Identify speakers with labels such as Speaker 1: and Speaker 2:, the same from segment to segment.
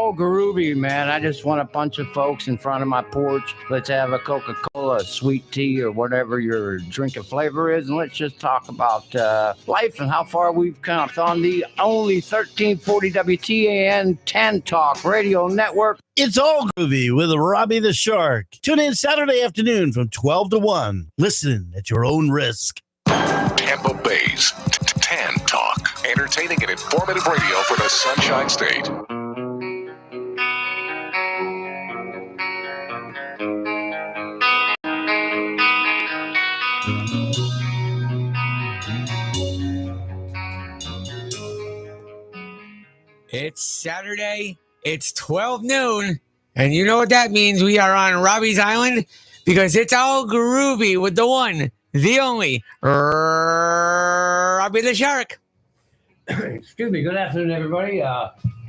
Speaker 1: All Groovy, man. I just want a bunch of folks in front of my porch. Let's have a Coca-Cola, a sweet tea, or whatever your drinking flavor is, and let's just talk about life and how far we've come on the only 1340 WTAN 10 Talk Radio Network.
Speaker 2: It's All Groovy with Robbie the Shark. Tune in Saturday afternoon from 12 to 1. Listen at your own risk.
Speaker 3: Tampa Bay's Tan Talk. Entertaining and informative radio for the Sunshine State.
Speaker 4: It's Saturday. It's 12 noon. And you know what that means. We are on Robbie's Island because it's All Groovy with the one, the only, Robbie the Shark.
Speaker 1: Excuse me. Good afternoon, everybody.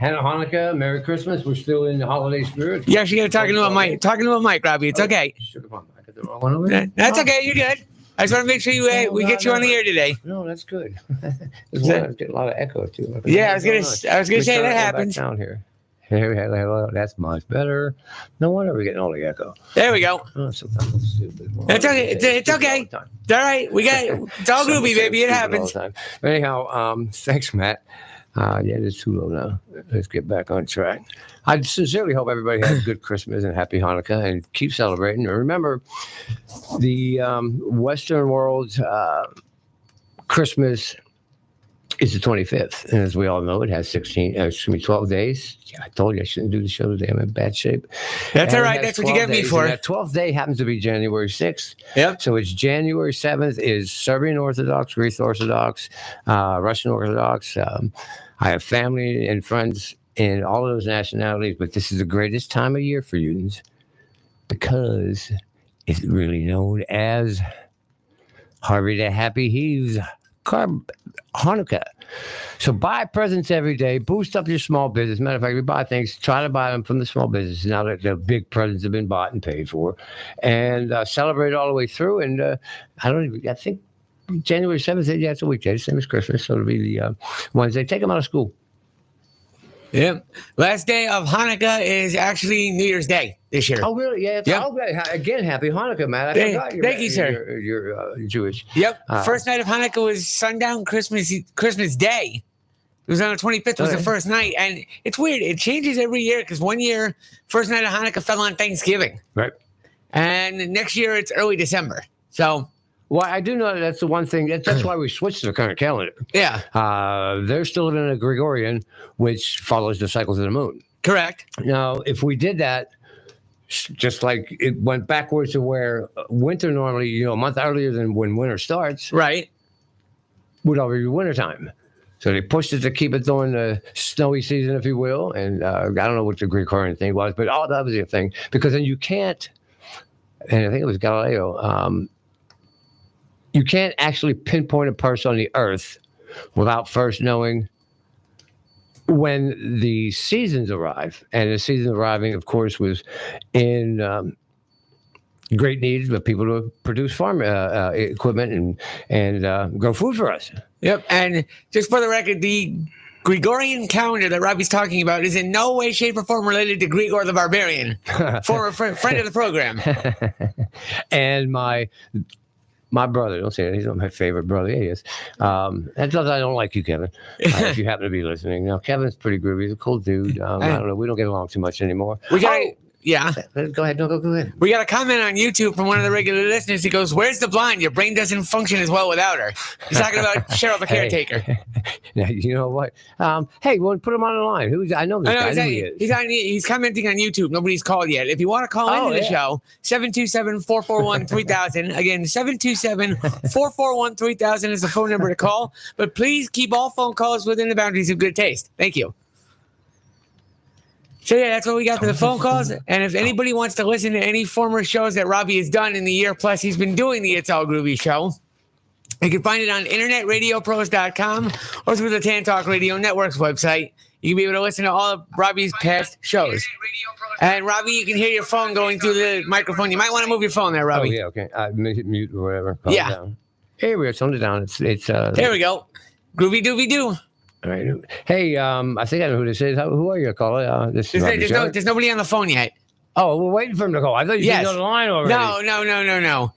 Speaker 1: Hanukkah, Merry Christmas. We're still in the holiday spirit.
Speaker 4: You actually got to talking to a mic. Talking to a mic, Robbie. It's okay.
Speaker 1: I got the wrong one over there.
Speaker 4: That's okay. You're good. I just want to make sure we get you on the air today.
Speaker 1: No, that's good. There's a lot of echo too.
Speaker 4: Yeah, I was gonna say that happens.
Speaker 1: Down here. Hello, that's much better. No wonder we're getting all the echo.
Speaker 4: There we go.
Speaker 1: Oh, sometimes it's stupid.
Speaker 4: It's okay. It's okay. It's all right. It's all groovy, baby. It happens.
Speaker 1: Anyhow, thanks, Matt. Yeah, it's too low now. Let's get back on track. I sincerely hope everybody has a good Christmas and happy Hanukkah and keep celebrating. And remember, the Western world's Christmas is the 25th. And as we all know, it has 12 days. Yeah, I told you I shouldn't do the show today. I'm in bad shape.
Speaker 4: That's all right. That's what you get me for.
Speaker 1: That 12th day happens to be January 6th.
Speaker 4: Yep.
Speaker 1: So it's January 7th is Serbian Orthodox, Greek Orthodox, Russian Orthodox. I have family and friends in all of those nationalities, but this is the greatest time of year for Utahns because it's really known as Harvey the Happy Heaves Hanukkah. So buy presents every day, boost up your small business. Matter of fact, we buy things, try to buy them from the small business now that the big presents have been bought and paid for, and celebrate all the way through. And I think January 7th, yeah, it's a weekday, same as Christmas, so it'll be the Wednesday. Take them out of school.
Speaker 4: Yeah. Last day of Hanukkah is actually New Year's Day this year.
Speaker 1: Oh, really? Yeah. Again, happy Hanukkah, man. I forgot
Speaker 4: thank you, sir.
Speaker 1: You're Jewish.
Speaker 4: Yep. First night of Hanukkah was sundown Christmas Day. It was on the 25th was the first night. And it's weird. It changes every year because one year, first night of Hanukkah fell on Thanksgiving.
Speaker 1: Right.
Speaker 4: And next year, it's early December. So...
Speaker 1: Well, I do know that's the one thing. That's why we switched to the current calendar.
Speaker 4: Yeah.
Speaker 1: They're still living in a Gregorian, which follows the cycles of the moon.
Speaker 4: Correct.
Speaker 1: Now, if we did that, just like it went backwards to where winter normally, a month earlier than when winter starts.
Speaker 4: Right.
Speaker 1: Would already be wintertime. So they pushed it to keep it during the snowy season, if you will. And I don't know what the Gregorian thing was, but that was the thing. Because then you can't, and I think it was Galileo, you can't actually pinpoint a person on the earth without first knowing when the seasons arrive. And the season arriving, of course, was in great need of people to produce farm equipment and grow food for us.
Speaker 4: Yep. And just for the record, the Gregorian calendar that Robbie's talking about is in no way, shape, or form related to Grigor the Barbarian, former friend of the program.
Speaker 1: And my brother, don't say that. He's not my favorite brother. Yeah, he is. That's not that I don't like you, Kevin. If you happen to be listening. Now, Kevin's pretty groovy. He's a cool dude. I don't know. We don't get along too much anymore.
Speaker 4: Yeah.
Speaker 1: Go ahead. No, go ahead.
Speaker 4: We got a comment on YouTube from one of the regular listeners. He goes, "Where's the blonde? Your brain doesn't function as well without her." He's talking about Cheryl the caretaker.
Speaker 1: Now, you know what? Hey, we'll put him on the line. I know this guy.
Speaker 4: He's commenting on YouTube. Nobody's called yet. If you want to call into the show, 727-441-3000. Again, 727-441-3000 is the phone number to call. But please keep all phone calls within the boundaries of good taste. Thank you. So, yeah, that's what we got for the phone calls. And if anybody wants to listen to any former shows that Robbie has done in the year plus he's been doing the It's All Groovy show, you can find it on internetradiopros.com or through the Tan Talk Radio Network's website. You can be able to listen to all of Robbie's past shows. And, Robbie, you can hear your phone going through the microphone. You might want to move your phone there, Robbie.
Speaker 1: Oh, yeah, okay. Hit mute or whatever. Calm down. Here we go. Tone it down. It's
Speaker 4: there we go. Groovy doobie doo.
Speaker 1: All right. Hey, I think I know who this is. Who are you, caller? This is Robbie Shark.
Speaker 4: There's nobody on the phone yet.
Speaker 1: Oh, we're waiting for him to go. I thought you said on the line already.
Speaker 4: No.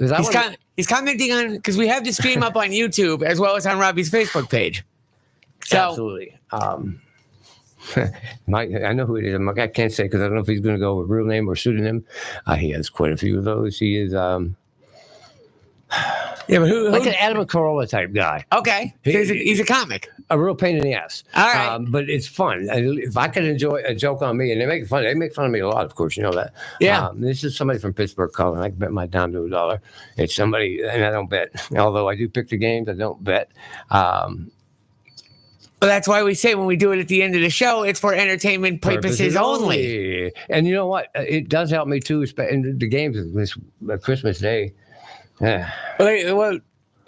Speaker 4: He's commenting on, because we have the stream up on YouTube as well as on Robbie's Facebook page. So,
Speaker 1: absolutely. I know who it is. I can't say because I don't know if he's going to go with real name or pseudonym. He has quite a few of those. He is
Speaker 4: yeah, but who?
Speaker 1: Like an Adam Carolla type guy.
Speaker 4: Okay, he's a comic.
Speaker 1: A real pain in the ass.
Speaker 4: All right,
Speaker 1: but it's fun. If I could enjoy a joke on me, and they make fun of me a lot. Of course, you know that.
Speaker 4: Yeah.
Speaker 1: This is somebody from Pittsburg calling. I can bet my dime to $1. It's somebody, and I don't bet. Although I do pick the games, I don't bet.
Speaker 4: Well, that's why we say when we do it at the end of the show, it's for entertainment purposes only.
Speaker 1: And you know what? It does help me too. In the games this Christmas Day. Yeah.
Speaker 4: Well,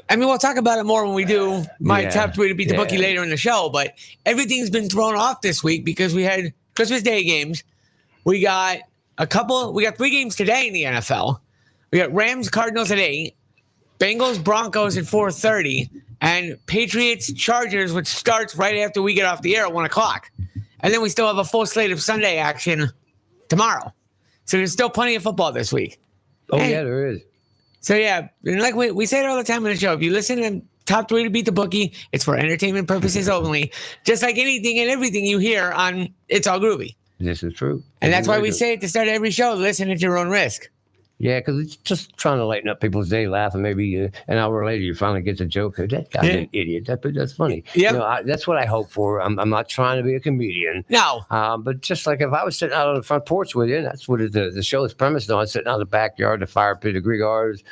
Speaker 4: I mean, we'll talk about it more when we do my top 3 to beat the bookie later in the show. But everything's been thrown off this week because we had Christmas Day games. We got 3 games today in the NFL. We got Rams, Cardinals at 8, Bengals, Broncos at 4:30, and Patriots, Chargers, which starts right after we get off the air at 1:00. And then we still have a full slate of Sunday action tomorrow. So there's still plenty of football this week.
Speaker 1: Oh, yeah, there is.
Speaker 4: So, yeah, and like we say it all the time on the show, if you listen to top 3 to beat the bookie, it's for entertainment purposes only, just like anything and everything you hear on It's All Groovy.
Speaker 1: This is true.
Speaker 4: And that's why we say at the start of every show, listen at your own risk.
Speaker 1: Yeah, because it's just trying to lighten up people's day, laughing. Maybe an hour later you finally get the joke. That guy's an idiot. That's funny.
Speaker 4: Yep.
Speaker 1: You know, that's what I hope for. I'm not trying to be a comedian.
Speaker 4: No.
Speaker 1: But just like if I was sitting out on the front porch with you, that's what the show is premised on, sitting out in the backyard, the fire pit, the Grigars,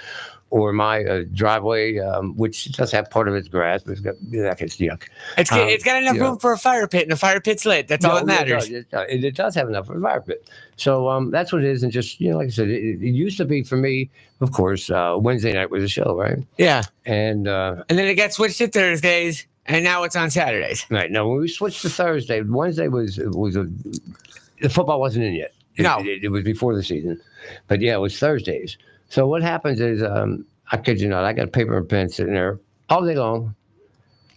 Speaker 1: or my driveway, which does have part of its grass, but it's yuck.
Speaker 4: It's got enough room for a fire pit, and the fire pit's lit. That's all that matters.
Speaker 1: It does have enough for a fire pit. So that's what it is. And just, like I said, it used to be for me, of course, Wednesday night was a show, right?
Speaker 4: Yeah.
Speaker 1: And
Speaker 4: then it got switched to Thursdays, and now it's on Saturdays.
Speaker 1: Right. Now, when we switched to Thursday, Wednesday the football wasn't in yet. It was before the season. But, yeah, it was Thursdays. So what happens is, I kid you not, I got a paper and pen sitting there all day long.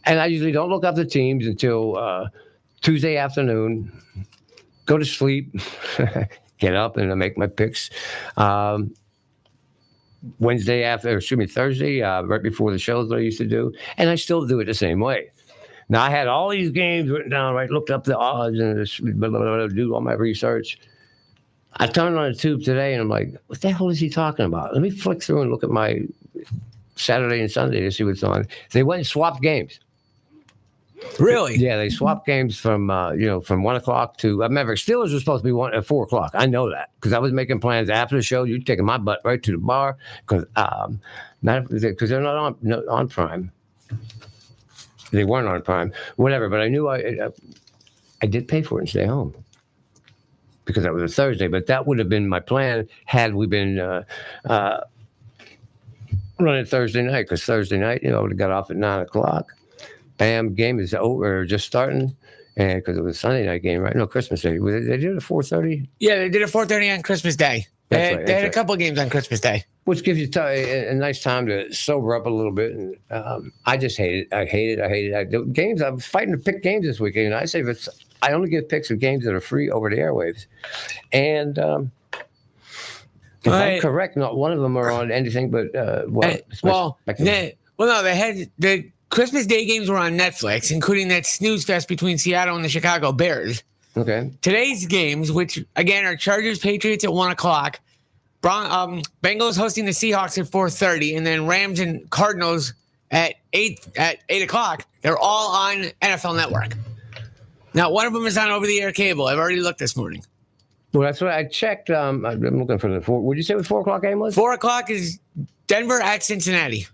Speaker 1: And I usually don't look up the teams until Tuesday afternoon, go to sleep, get up, and I make my picks. Thursday, right before the shows that I used to do. And I still do it the same way. Now, I had all these games written down, right? Looked up the odds and do all my research. I turned on the tube today and I'm like, what the hell is he talking about? Let me flick through and look at my Saturday and Sunday to see what's on. They went and swapped games.
Speaker 4: Really?
Speaker 1: Yeah, they swapped games from 1 o'clock to Maverick. Steelers were supposed to be at 4 o'clock. I know that because I was making plans after the show. You're taking my butt right to the bar because they're not on Prime. They weren't on Prime, whatever. But I knew I did pay for it and stay home. Because that was a Thursday, but that would have been my plan had we been running Thursday night. Because Thursday night, I would have got off at 9 o'clock. Bam, game is over, just starting, and because it was a Sunday night game, right? No, Christmas Day. They did it at 4:30.
Speaker 4: Yeah, they did it 4:30 on Christmas Day. They had a couple of games on Christmas Day,
Speaker 1: which gives you a nice time to sober up a little bit. And I just hate it. I hate it. Games. I'm fighting to pick games this weekend. And I say I only give picks of games that are free over the airwaves. And if I'm correct, not one of them are on anything but they
Speaker 4: had the Christmas Day games were on Netflix, including that snooze fest between Seattle and the Chicago Bears.
Speaker 1: Okay.
Speaker 4: Today's games, which again are Chargers Patriots at 1 o'clock, Bengals hosting the Seahawks at 4:30, and then Rams and Cardinals at 8 o'clock. They're all on NFL Network. Now, one of them is on over-the-air cable. I've already looked this morning.
Speaker 1: Well, that's what I checked. I'm looking for the 4. Would you say what 4 o'clock game was?
Speaker 4: 4 o'clock is Denver at Cincinnati.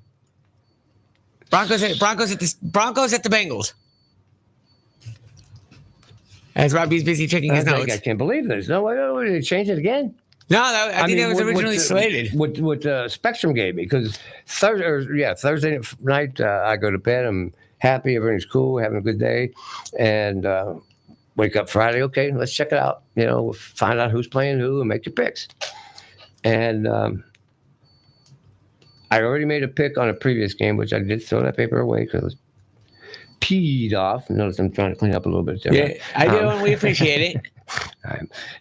Speaker 4: Broncos at the Bengals. As Robbie's busy checking his notes.
Speaker 1: I can't believe this. No, wait, they changed it again?
Speaker 4: No, I think that was originally slated.
Speaker 1: What Spectrum gave me, because Thursday night I go to bed. I'm happy, everything's cool, having a good day, and wake up Friday. Okay, let's check it out. Find out who's playing who and make your picks. And I already made a pick on a previous game, which I did throw that paper away because it was teed off. Notice I'm trying to clean up a little bit there.
Speaker 4: Yeah, I do, and we appreciate it.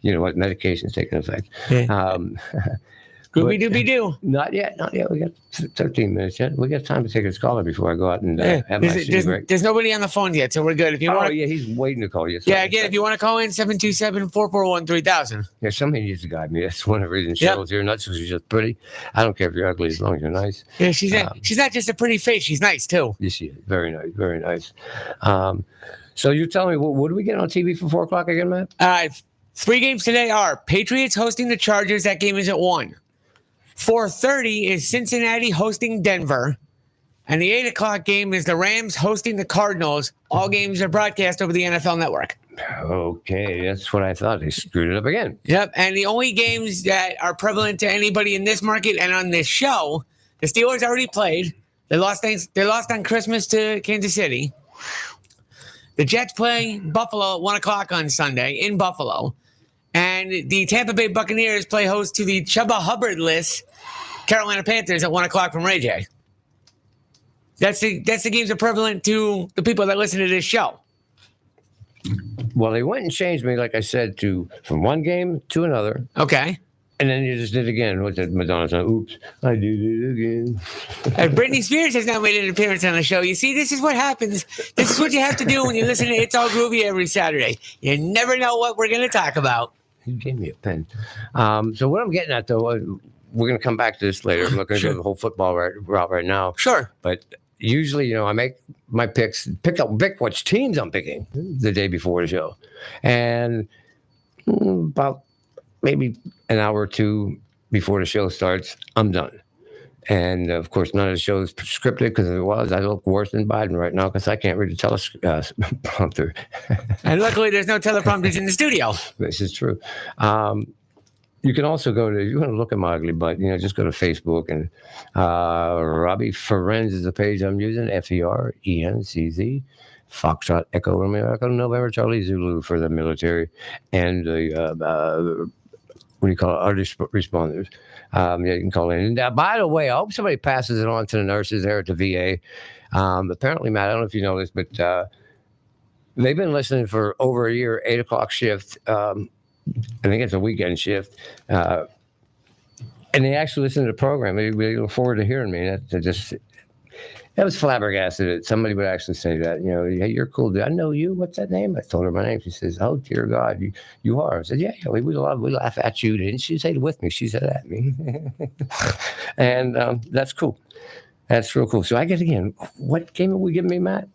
Speaker 1: You know what? Medication's taking effect.
Speaker 4: Yeah. Groovy
Speaker 1: but-
Speaker 4: dooby doo.
Speaker 1: Not yet. We got 13 minutes yet. We got time to take his caller before I go out and have my city break.
Speaker 4: There's nobody on the phone yet, so we're good. If you
Speaker 1: Oh,
Speaker 4: want,
Speaker 1: yeah, he's waiting to call you.
Speaker 4: yeah, again, if you want to call in 727-441-3000.
Speaker 1: Yeah, somebody needs to guide me. That's one of the reasons
Speaker 4: Yep.
Speaker 1: Cheryl's here. Not because she's just pretty. I don't care if you're ugly as long as you're nice.
Speaker 4: Yeah, she's not just a pretty face; she's nice too.
Speaker 1: Yes, she is. Very nice. Very nice. So you're telling me, what do we get on TV for 4 o'clock again, Matt?
Speaker 4: 3 games today are Patriots hosting the Chargers. That game is at 1. 4:30 is Cincinnati hosting Denver. And the 8 o'clock game is the Rams hosting the Cardinals. All games are broadcast over the NFL Network.
Speaker 1: Okay, that's what I thought. They screwed it up again.
Speaker 4: Yep. And the only games that are prevalent to anybody in this market and on this show, the Steelers already played. They lost on Christmas to Kansas City. The Jets play Buffalo at 1 o'clock on Sunday in Buffalo. And the Tampa Bay Buccaneers play host to the Chubba Hubbard-less Carolina Panthers at 1 o'clock from Ray J. That's the games that are prevalent to the people that listen to this show.
Speaker 1: Well, they went and changed me, like I said, from one game to another.
Speaker 4: Okay.
Speaker 1: And then you just did it again. What's that Madonna song? Oops, I did it again.
Speaker 4: Britney Spears has now made an appearance on the show. You see, this is what happens. This is what you have to do when you listen to It's All Groovy every Saturday. You never know what we're going to talk about.
Speaker 1: You gave me a pen. So what I'm getting at, though, we're going to come back to this later. I'm not going to go the whole football route right now.
Speaker 4: Sure.
Speaker 1: But usually, I make my picks, pick which teams I'm picking the day before the show. And about maybe an hour or two before the show starts, I'm done. And, of course, none of the show is scripted because if it was, I look worse than Biden right now because I can't read the teleprompter.
Speaker 4: And luckily, there's no teleprompters in the studio.
Speaker 1: This is true. You can also go to, if you want to look at my ugly butt, just go to Facebook and Robbie Ferenz is the page I'm using, FERENCZ, Foxtrot Echo Romeo Echo November Charlie Zulu for the military and the, what do you call it, artist responders. Yeah, you can call in. And by the way, I hope somebody passes it on to the nurses there at the VA. Apparently, Matt, I don't know if you know this, but they've been listening for over a year, 8 o'clock shift. I think it's a weekend shift. And they actually listen to the program. They look forward to hearing me. That was flabbergasted that somebody would actually say that. Hey, you're cool, dude. I know you. What's that name? I told her my name. She says, "Oh, dear God, you are." I said, "Yeah, we laugh at you." Didn't she say it with me? She said at me. And that's cool. That's real cool. So I get again. What game are we giving me, Matt?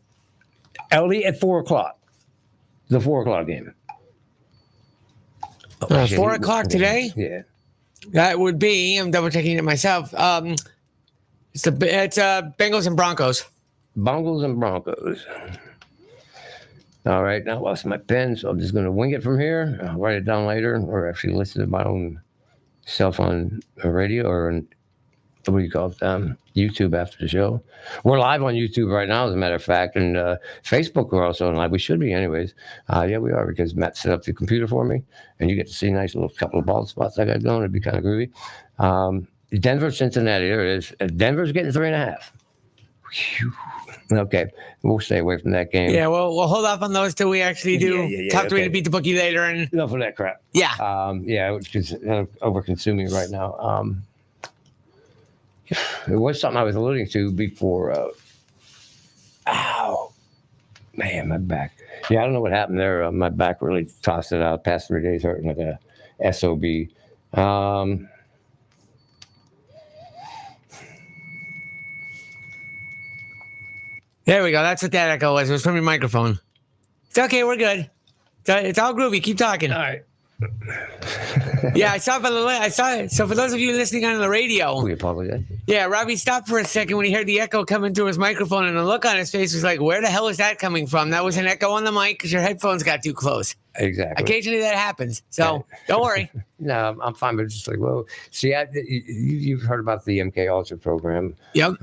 Speaker 1: Ellie at 4 o'clock. The 4 o'clock game.
Speaker 4: 4 o'clock today?
Speaker 1: Yeah.
Speaker 4: That would be, I'm double checking it myself. It's Bengals and Broncos.
Speaker 1: Bongos and Broncos. All right, now I lost my pen, so I'm just going to wing it from here. I'll write it down later, or actually listen to my own self on radio or on, what do you call it, YouTube after the show. We're live on YouTube right now, as a matter of fact, and Facebook we're also on live. We should be anyways. Yeah, we are, because Matt set up the computer for me, and you get to see a nice little couple of bald spots I got going. It'd be kind of groovy. Denver, Cincinnati, there it is. Denver's getting 3.5. Whew. Okay, we'll stay away from that game.
Speaker 4: Yeah, we'll hold off on those till we actually do talk to me to beat the bookie later. And
Speaker 1: enough of that crap.
Speaker 4: Yeah.
Speaker 1: Yeah, which is over consuming right now. It was something I was alluding to before. Ow, man, my back. Yeah, I don't know what happened there. My back really tossed it out. Past 3 days hurting like a SOB.
Speaker 4: There we go. That's what that echo was. It was from your microphone. It's okay. We're good. It's all groovy. Keep talking.
Speaker 1: All right.
Speaker 4: Yeah, I saw it. So for those of you listening on the radio,
Speaker 1: We apologize.
Speaker 4: yeah, Robbie stopped for a second when he heard the echo coming through his microphone, and the look on his face was like, "Where the hell is that coming from?" That was an echo on the mic because your headphones got too close.
Speaker 1: Exactly.
Speaker 4: Occasionally that happens. So don't worry.
Speaker 1: No, I'm fine. But it's just like, whoa. See, you've heard about the MK Ultra program.
Speaker 4: Yep.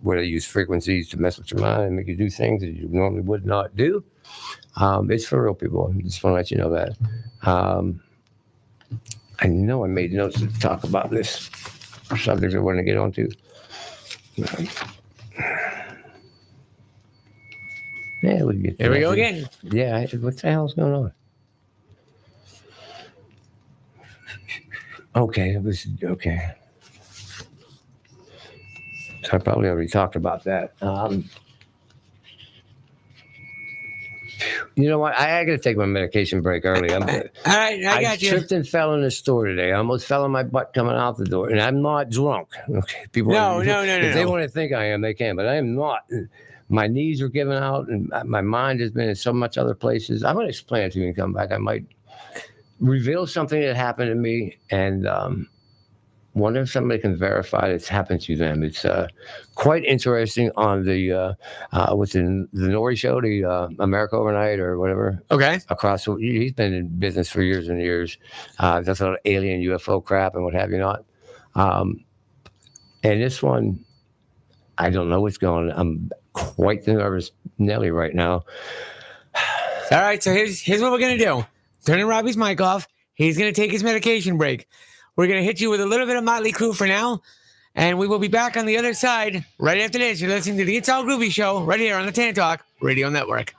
Speaker 1: Where they use frequencies to mess with your mind and make you do things that you normally would not do. It's for real people. I just want to let you know that. I know I made notes to talk about this subject I want to get onto. Yeah, we get
Speaker 4: Here we go
Speaker 1: connected.
Speaker 4: again.
Speaker 1: Yeah, what the hell's going on? Okay, it was okay. So I probably already talked about that. You know what? I got to take my medication break early.
Speaker 4: All right, I got you.
Speaker 1: tripped and fell in the store today. I almost fell on my butt coming out the door, and I'm not drunk. Okay, people.
Speaker 4: No.
Speaker 1: If they want to think I am, they can, but I am not. My knees are giving out, and my mind has been in so much other places. I'm going to explain it to you and come back. I might reveal something that happened to me, and wonder if somebody can verify it's happened to them. It's quite interesting on the what's in the Nori show, the America Overnight or whatever.
Speaker 4: Okay.
Speaker 1: Across, he's been in business for years and years. That's a lot of alien UFO crap and what have you not. And this one, I don't know what's going on. I'm quite the nervous Nelly right now.
Speaker 4: All right, so here's what we're going to do. Turning Robbie's mic off. He's going to take his medication break. We're going to hit you with a little bit of Motley Crue for now, and we will be back on the other side right after this. You're listening to the It's All Groovy Show right here on the Tan Talk Radio Network.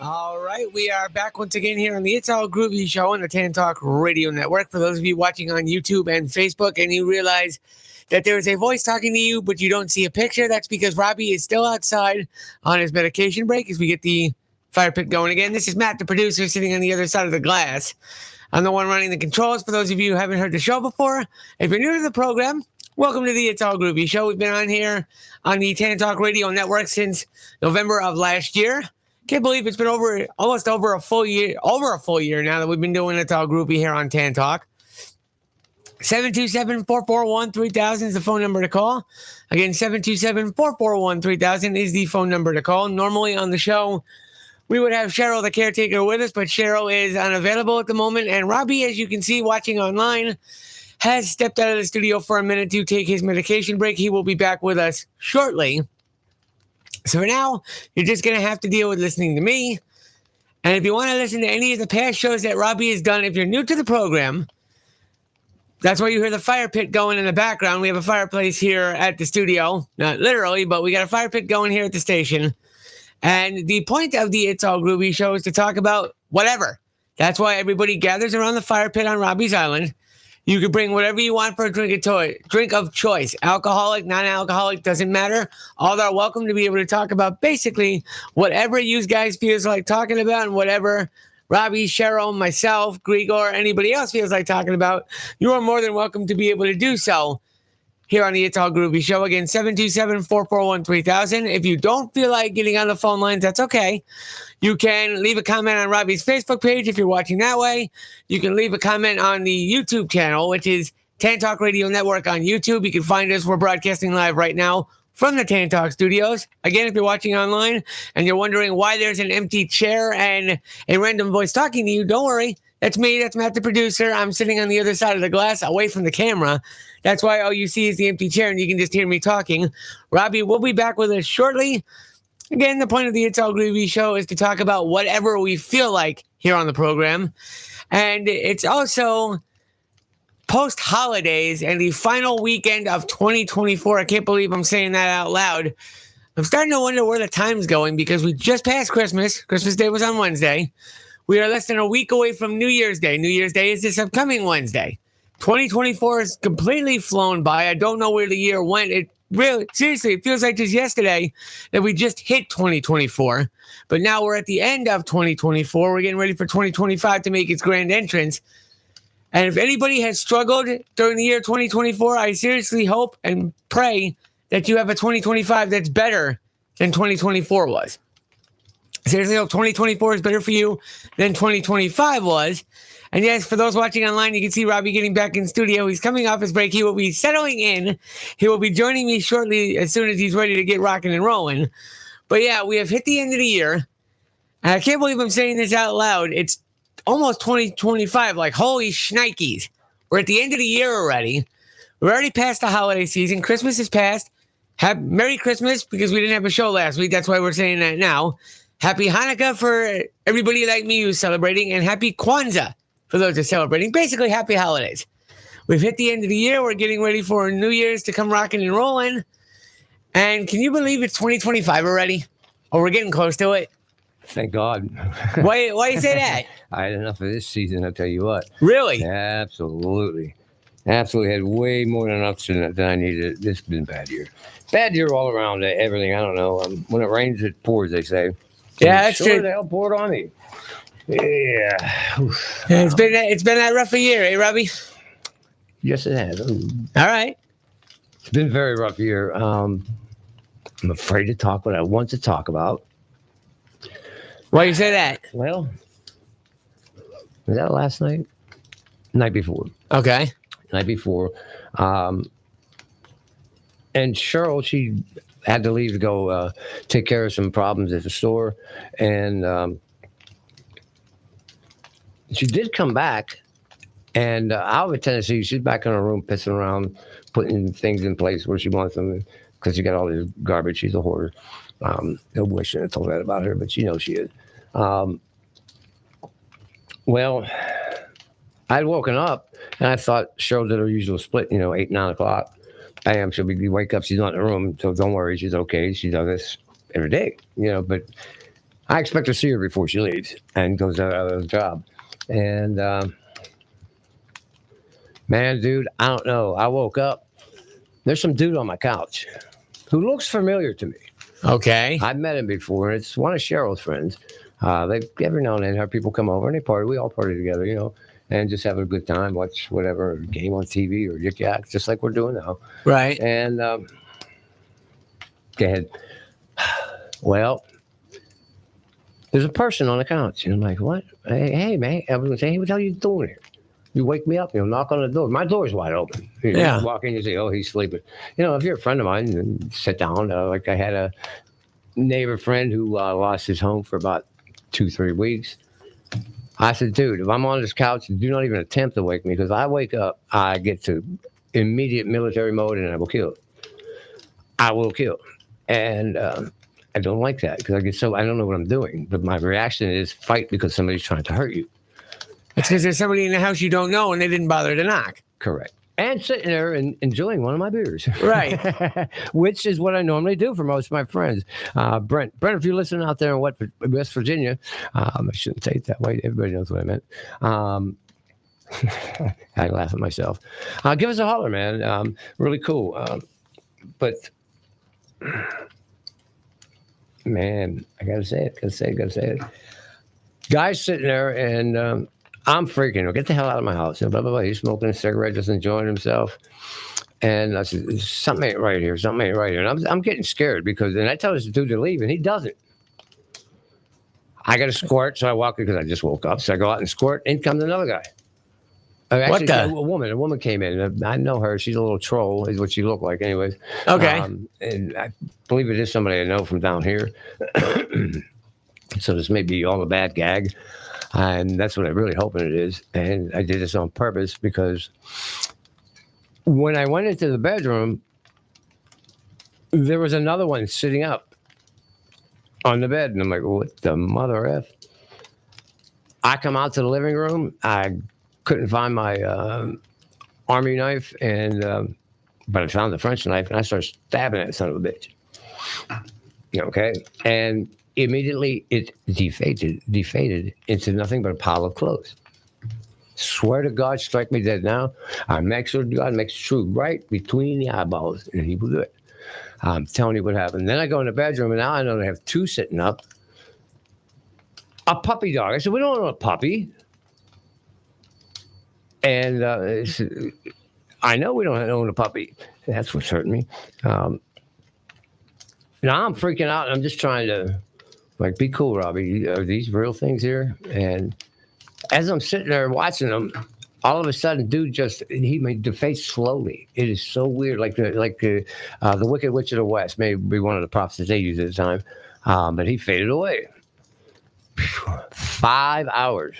Speaker 4: All right, we are back once again here on the It's All Groovy Show on the Tan Talk Radio Network. For those of you watching on YouTube and Facebook and you realize that there is a voice talking to you, but you don't see a picture, that's because Robbie is still outside on his medication break as we get the fire pit going again. This is Matt, the producer, sitting on the other side of the glass. I'm the one running the controls. For those of you who haven't heard the show before, if you're new to the program, welcome to the It's All Groovy Show. We've been on here on the Tan Talk Radio Network since November of last year. Can't believe it's been almost over a full year now that we've been doing It's All Groovy here on Tan Talk. 727-441-3000 is the phone number to call. Again, 727-441-3000 is the phone number to call. Normally on the show, we would have Cheryl, the caretaker, with us, but Cheryl is unavailable at the moment. And Robbie, as you can see watching online, has stepped out of the studio for a minute to take his medication break. He will be back with us shortly. So for now, you're just going to have to deal with listening to me. And if you want to listen to any of the past shows that Robbie has done, if you're new to the program, that's why you hear the fire pit going in the background. We have a fireplace here at the studio. Not literally, but we got a fire pit going here at the station. And the point of the It's All Groovy Show is to talk about whatever. That's why everybody gathers around the fire pit on Robbie's Island. You can bring whatever you want for a drink of choice. Alcoholic, non-alcoholic, doesn't matter. All are welcome to be able to talk about basically whatever you guys feels like talking about, and whatever Robbie, Cheryl, myself, Grigor, anybody else feels like talking about. You are more than welcome to be able to do so here on the It's All Groovy Show. Again, 727-441-3000. If you don't feel like getting on the phone lines, that's okay. You can leave a comment on Robbie's Facebook page if you're watching that way. You can leave a comment on the YouTube channel, which is Tan Talk Radio Network on YouTube. You can find us. We're broadcasting live right now from the Tan Talk studios. Again, if you're watching online and you're wondering why there's an empty chair and a random voice talking to you, don't worry. That's me. That's Matt, the producer. I'm sitting on the other side of the glass away from the camera. That's why all you see is the empty chair and you can just hear me talking. Robbie will be back with us shortly. Again, the point of the It's All Groovy show is to talk about whatever we feel like here on the program. And it's also post-holidays and the final weekend of 2024. I can't believe I'm saying that out loud. I'm starting to wonder where the time's going because we just passed Christmas. Christmas Day was on Wednesday. We are less than a week away from New Year's Day. New Year's Day is this upcoming Wednesday. 2024 is completely flown by. I don't know where the year went. It really, seriously, it feels like just yesterday that we just hit 2024. But now we're at the end of 2024. We're getting ready for 2025 to make its grand entrance. And if anybody has struggled during the year 2024, I seriously hope and pray that you have a 2025 that's better than 2024 was. Seriously hope 2024 is better for you than 2025 was. And yes, for those watching online, you can see Robbie getting back in studio. He's coming off his break. He will be settling in. He will be joining me shortly as soon as he's ready to get rocking and rolling. But yeah, we have hit the end of the year. And I can't believe I'm saying this out loud. It's almost 2025. Like, holy shnikes. We're at the end of the year already. We're already past the holiday season. Christmas is past. Merry Christmas, because we didn't have a show last week. That's why we're saying that now. Happy Hanukkah for everybody like me who's celebrating, and happy Kwanzaa for those who are celebrating. Basically, happy holidays. We've hit the end of the year. We're getting ready for New Year's to come rocking and rolling. And can you believe it's 2025 already? Or we're getting close to it?
Speaker 1: Thank God.
Speaker 4: Why you say that?
Speaker 1: I had enough of this season, I'll tell you what.
Speaker 4: Really?
Speaker 1: Absolutely. Absolutely had way more than enough than I needed. This has been a bad year. Bad year all around everything. I don't know. When it rains, it pours, they say.
Speaker 4: Yeah, that's true.
Speaker 1: The hell poured on me. Yeah.
Speaker 4: It's been that rough a year, eh, Robbie?
Speaker 1: Yes, it has.
Speaker 4: All right.
Speaker 1: It's been a very rough year. I'm afraid to talk what I want to talk about.
Speaker 4: Why you say that?
Speaker 1: Well, was that last night? Night before.
Speaker 4: Okay.
Speaker 1: Night before. And Cheryl, she had to leave to go take care of some problems at the store. And she did come back. And out of Tennessee, she's back in her room pissing around, putting things in place where she wants them because she got all this garbage. She's a hoarder. No boy shouldn't have told that about her, but she knows she is. Well, I'd woken up and I thought Cheryl did her usual split, 8, 9 o'clock. Bam, she'll be wake up. She's not in the room, so don't worry. She's okay. She does this every day, but I expect to see her before she leaves and goes out of the job. And man, dude, I don't know. I woke up. There's some dude on my couch who looks familiar to me.
Speaker 4: Okay.
Speaker 1: I've met him before. It's one of Cheryl's friends. They every now and then have people come over and they party. We all party together, and just have a good time, watch whatever game on TV or yik yak, just like we're doing now.
Speaker 4: Right.
Speaker 1: And go ahead. Well, there's a person on the couch, and I'm like, what? Hey, man. I was going to say, hey, what the hell are you doing here? You wake me up, knock on the door. My door's wide open. You walk in, you say, oh, he's sleeping. If you're a friend of mine, then sit down. Like I had a neighbor friend who lost his home for about 2-3 weeks. I said, dude, if I'm on this couch, do not even attempt to wake me, because I wake up, I get to immediate military mode, and I will kill. I will kill. And I don't like that, because I don't know what I'm doing. But my reaction is fight because somebody's trying to hurt you.
Speaker 4: It's because there's somebody in the house you don't know and they didn't bother to knock.
Speaker 1: Correct. And sitting there and enjoying one of my beers.
Speaker 4: Right.
Speaker 1: Which is what I normally do for most of my friends. Brent, if you're listening out there in West Virginia, I shouldn't say it that way. Everybody knows what I meant. I laugh at myself. Give us a holler, man. Really cool. But, man, I got to say it. Guy's sitting there and... I'm freaking. Get the hell out of my house. Blah, blah, blah. He's smoking a cigarette, just enjoying himself. And I said, something ain't right here. And I'm getting scared and I tell this dude to leave, and he doesn't. I got to squirt, so I walk in because I just woke up. So I go out and squirt, in comes another guy. Actually,
Speaker 4: the?
Speaker 1: a woman came in. I know her. She's a little troll, is what she looked like, anyways.
Speaker 4: Okay.
Speaker 1: And I believe it is somebody I know from down here. So this may be all a bad gag, and that's what I'm really hoping it is. And I did this on purpose because when I went into the bedroom, there was another one sitting up on the bed, and I'm like, "What the mother f?" I come out to the living room. I couldn't find my army knife, and but I found the French knife, and I started stabbing that son of a bitch. Okay, and immediately it defaded into nothing but a pile of clothes. Swear to God, strike me dead now. I make sure God makes sure right between the eyeballs, and He will do it. I'm telling you what happened. Then I go in the bedroom, and now I know they have two sitting up. A puppy dog. I said, we don't want a puppy. And I know we don't own a puppy. That's what's hurting me. Now I'm freaking out, and I'm just trying to, like, be cool, Robbie. Are these real things here? And as I'm sitting there watching them, all of a sudden, dude he made the face slowly. It is so weird. Like the Wicked Witch of the West may be one of the props that they used at the time. But he faded away. 5 hours.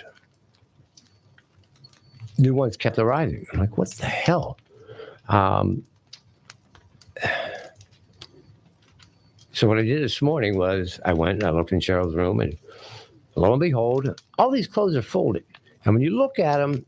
Speaker 1: New ones kept arriving. I'm like, what the hell? So what I did this morning was I went and I looked in Cheryl's room, and lo and behold, all these clothes are folded. And when you look at them,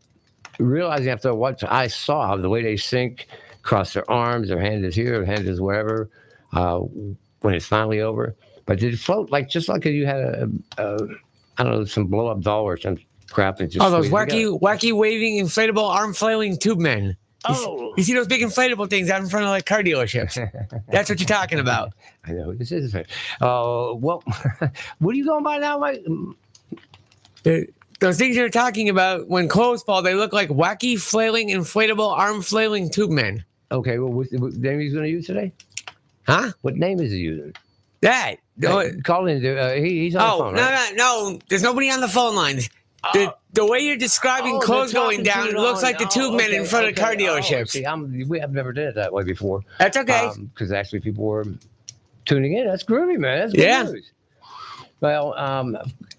Speaker 1: realizing after what I saw, the way they sink across their arms, their hand is here, their hand is wherever, when it's finally over. But did it float just like if you had I don't know, some blow up doll or some crap and just
Speaker 4: those wacky waving inflatable arm flailing tube men.
Speaker 1: Oh,
Speaker 4: you see those big inflatable things out in front of like car dealerships? That's what you're talking about.
Speaker 1: I know who this is. Well, what are you going by now, Mike?
Speaker 4: Those things you're talking about, when clothes fall, they look like wacky flailing inflatable arm flailing tube men.
Speaker 1: Okay, well, what name he's going to use today?
Speaker 4: Huh?
Speaker 1: What name is he using?
Speaker 4: That.
Speaker 1: Call in. He's on the phone, right?
Speaker 4: No. There's nobody on the phone lines. The way you're describing clothes going down, it looks like the tube men in front of car dealerships.
Speaker 1: See, I've never did it that way before.
Speaker 4: That's okay.
Speaker 1: Because actually people were tuning in. That's groovy, man. That's good news. Well,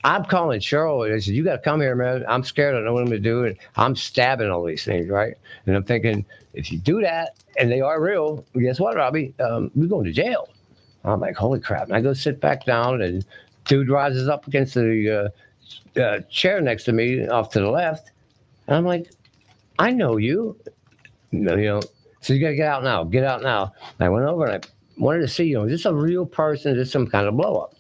Speaker 1: I'm calling Cheryl. I said, you got to come here, man. I'm scared. I don't know what I'm going to do. And I'm stabbing all these things, right? And I'm thinking, if you do that, and they are real, guess what, Robbie? We're going to jail. I'm like, holy crap. And I go sit back down, and dude rises up against the chair next to me off to the left. And I'm like, I know you. No, so you got to get out now. Get out now. And I went over, and I wanted to see, is this a real person? Is this some kind of blow up?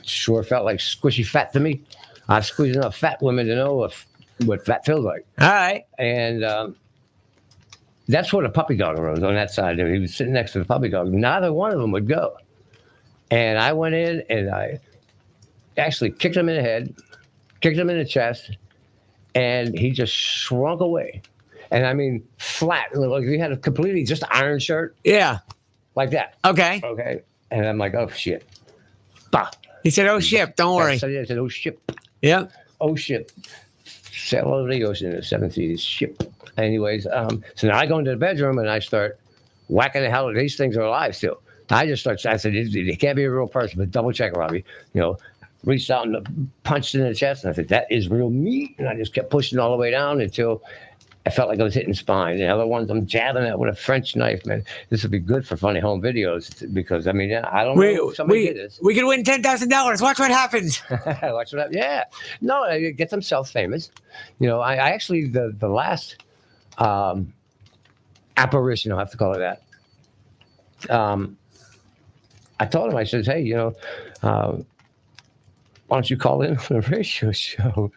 Speaker 1: Sure felt like squishy fat to me. I've squeezed enough fat women to know what fat feels like.
Speaker 4: All right.
Speaker 1: And that's what a puppy dog was on that side. He was sitting next to the puppy dog. Neither one of them would go. And I went in, and I actually kicked him in the head, kicked him in the chest, and he just shrunk away. And I mean, flat. Like he had a completely just iron shirt.
Speaker 4: Yeah.
Speaker 1: Like that.
Speaker 4: Okay.
Speaker 1: And I'm like, oh, shit. Bah.
Speaker 4: He said, oh, shit, don't worry.
Speaker 1: I said, oh, shit.
Speaker 4: Yeah.
Speaker 1: Oh, shit. Sail over the ocean in the 7 seas. Ship. Anyways, so now I go into the bedroom, and I start whacking the hell. These things are alive still. I said, it can't be a real person, but double check, Robbie. Reached out and punched in the chest, and I said, that is real meat. And I just kept pushing all the way down until I felt like I was hitting spine. The other ones, I'm jabbing it with a French knife, man. This would be good for funny home videos because, I mean, I don't know if somebody did this.
Speaker 4: We could win $10,000. Watch what happens.
Speaker 1: Watch what happens. Yeah. No, get themselves famous. I actually, the last apparition, I'll have to call it that. I told him, I said, hey, why don't you call in on a radio show?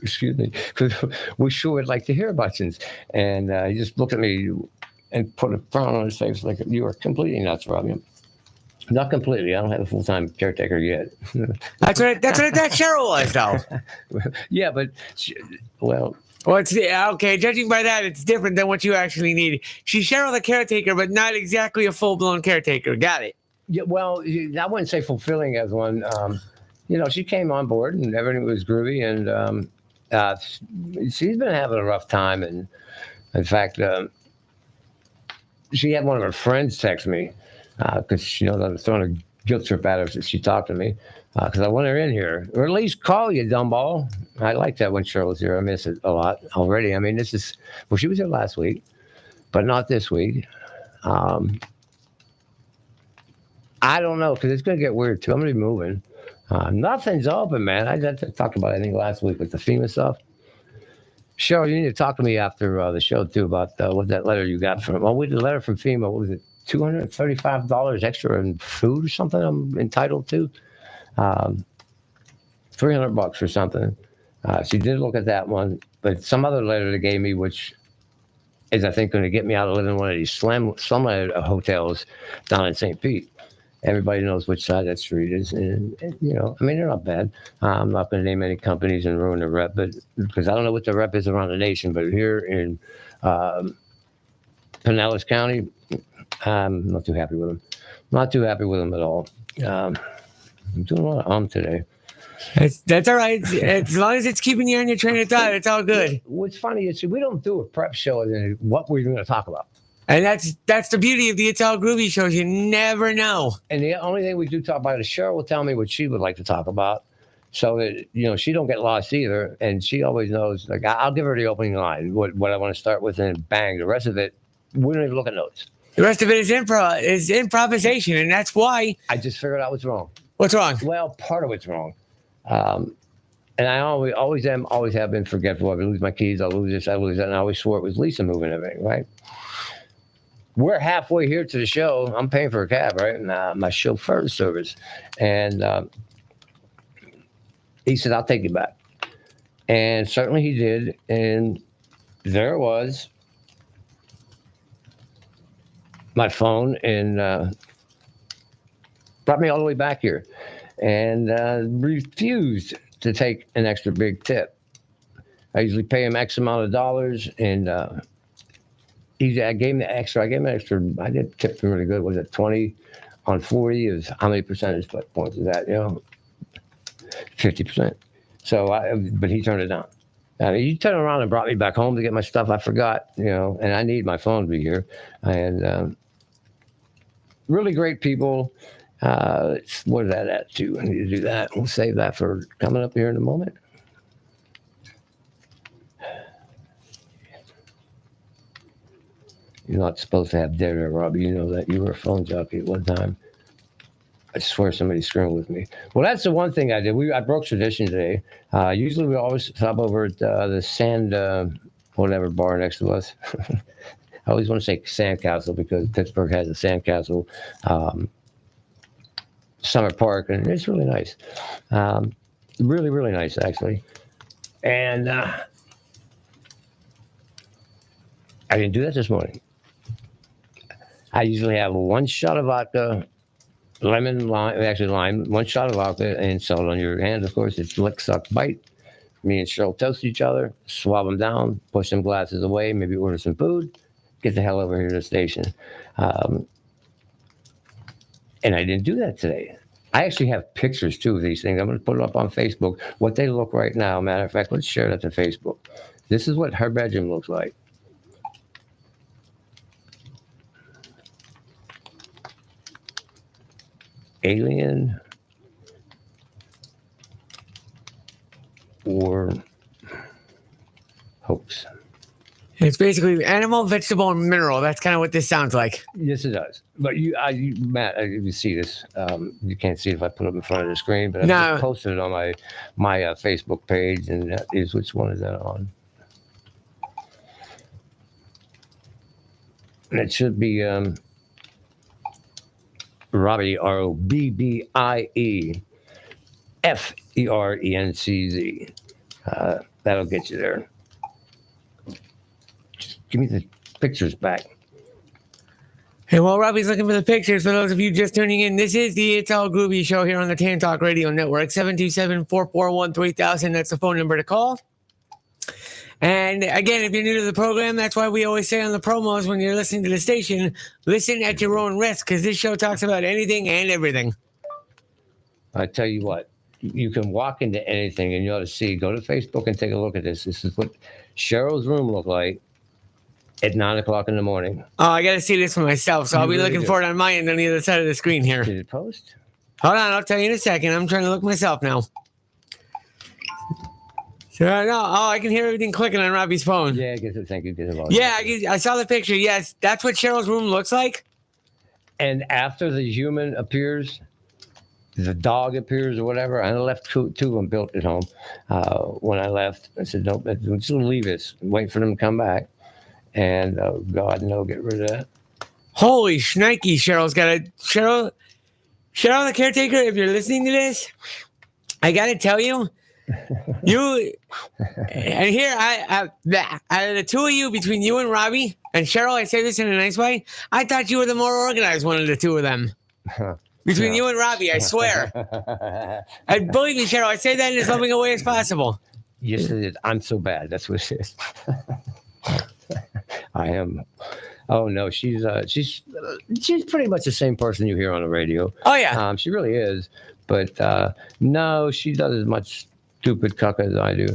Speaker 1: Excuse me, because we sure would like to hear about you. And he just looked at me and put a frown on his face like, you are completely nuts, Robbie. Not completely. I don't have a full-time caretaker yet.
Speaker 4: That's what that Cheryl was, though.
Speaker 1: Yeah, but, well,
Speaker 4: it's okay. Judging by that, it's different than what you actually need. She's Cheryl the caretaker, but not exactly a full-blown caretaker. Got it.
Speaker 1: Yeah, well, I wouldn't say fulfilling as one. She came on board and everything was groovy, and She's been having a rough time, and in fact, she had one of her friends text me because she knows I was throwing a guilt trip at her since she talked to me because I want her in here, or at least call you, dumbball. I like that when Cheryl's here. I miss it a lot already. I mean, she was here last week, but not this week. I don't know, because it's going to get weird, too. I'm going to be moving. Nothing's open, man. I talked about it, I think, last week with the FEMA stuff. Cheryl, you need to talk to me after the show, too, about what that letter you got from... Well, we did a letter from FEMA. What was it? $235 extra in food or something I'm entitled to? $300 or something. She did look at that one. But some other letter they gave me, which is, I think, going to get me out of living in one of these slumlord hotels down in St. Pete. Everybody knows which side that street is. And, you know, I mean, they're not bad. I'm not going to name any companies and ruin the rep, but because I don't know what the rep is around the nation. But here in Pinellas County, I'm not too happy with them. Not too happy with them at all. I'm doing a lot of today.
Speaker 4: That's all right. As long as it's keeping you on your train of thought, it's all good.
Speaker 1: What's funny is we don't do a prep show and what we're going to talk about.
Speaker 4: And that's the beauty of the It's All Groovy shows. You never know.
Speaker 1: And the only thing we do talk about is Cheryl will tell me what she would like to talk about, so that, you know, she don't get lost either. And she always knows, like, I'll give her the opening line, what I want to start with, and bang, the rest of it, we don't even look at notes.
Speaker 4: The rest of it is improvisation, and that's why.
Speaker 1: I just figured out what's wrong.
Speaker 4: What's wrong?
Speaker 1: Well, part of it's wrong. And I always have been forgetful. If I lose my keys, I'll lose this, I lose that. And I always swore it was Lisa moving everything, right? We're halfway here to the show. I'm paying for a cab, right? And my chauffeur service. And he said, I'll take you back. And certainly he did. And there it was. My phone, and brought me all the way back here. And refused to take an extra big tip. I usually pay him X amount of dollars, and I gave him extra. I did tip him really good. Was it 20 on 40? Is how many percentage points is that? You know, 50%. So, but he turned it down. I mean, he turned around and brought me back home to get my stuff. I forgot, you know, and I need my phone to be here. And really great people. What is that at to? I need to do that. We'll save that for coming up here in a moment. You're not supposed to have dead air, Robbie. You know that. You were a phone jockey at one time. I swear somebody's screwing with me. Well, that's the one thing I did. I broke tradition today. Usually we always stop over at the Sand, whatever bar next to us. I always want to say Sandcastle because Pittsburgh has a Sandcastle Summer Park, and it's really nice. Really, really nice, actually. And I didn't do that this morning. I usually have one shot of vodka, lime, one shot of vodka, and salt on your hand. Of course, it's lick, suck, bite. Me and Cheryl toast each other, swab them down, push some glasses away, maybe order some food, get the hell over here to the station. And I didn't do that today. I actually have pictures, too, of these things. I'm going to put it up on Facebook, what they look right now. Matter of fact, let's share that to Facebook. This is what her bedroom looks like. Alien or hoax.
Speaker 4: It's basically animal, vegetable, and mineral. That's kind of what this sounds like.
Speaker 1: Yes, it does. But Matt, if you see this, you can't see it if I put it in front of the screen, but I just posted it on my Facebook page, and that is, which one is that on? And it should be Robbie, ROBBIE FERENCZ. That'll get you there. Just give me the pictures back.
Speaker 4: Hey, while Robbie's looking for the pictures, for those of you just tuning in, this is the It's All Groovy show here on the Tan Talk Radio Network. 727-441-3000. That's the phone number to call. And again, if you're new to the program, that's why we always say on the promos when you're listening to the station, listen at your own risk, because this show talks about anything and everything.
Speaker 1: I tell you what, you can walk into anything and you ought to see. Go to Facebook and take a look at this. This is what Cheryl's room looked like at 9 o'clock in the morning.
Speaker 4: Oh, I got to see this for myself. So I'll be
Speaker 1: really
Speaker 4: looking
Speaker 1: do.
Speaker 4: for it on my end on the other side of the screen here.
Speaker 1: Did it post?
Speaker 4: Hold on, I'll tell you in a second. I'm trying to look myself now. So, no, I can hear everything clicking on Robbie's phone.
Speaker 1: Yeah, I guess thank you.
Speaker 4: Yeah, I saw the picture. Yes, that's what Cheryl's room looks like.
Speaker 1: And after the human appears, the dog appears or whatever, I left two of them built at home. When I left, I said, "Nope, just leave this. Wait for them to come back." And God, no, get rid of that.
Speaker 4: Holy shnikey, Cheryl's got a Cheryl, the caretaker. If you're listening to this, I got to tell you, and here out of the two of you, between you and Robbie and Cheryl, I say this in a nice way. I thought you were the more organized one of the two of them. Between you and Robbie, I swear. And believe me, Cheryl, I say that in as loving a way as possible.
Speaker 1: Yes, it is. I'm so bad. That's what it is. I am. Oh no, she's pretty much the same person you hear on the radio.
Speaker 4: Oh yeah,
Speaker 1: she really is. But no, she does as much stupid cuck as I do.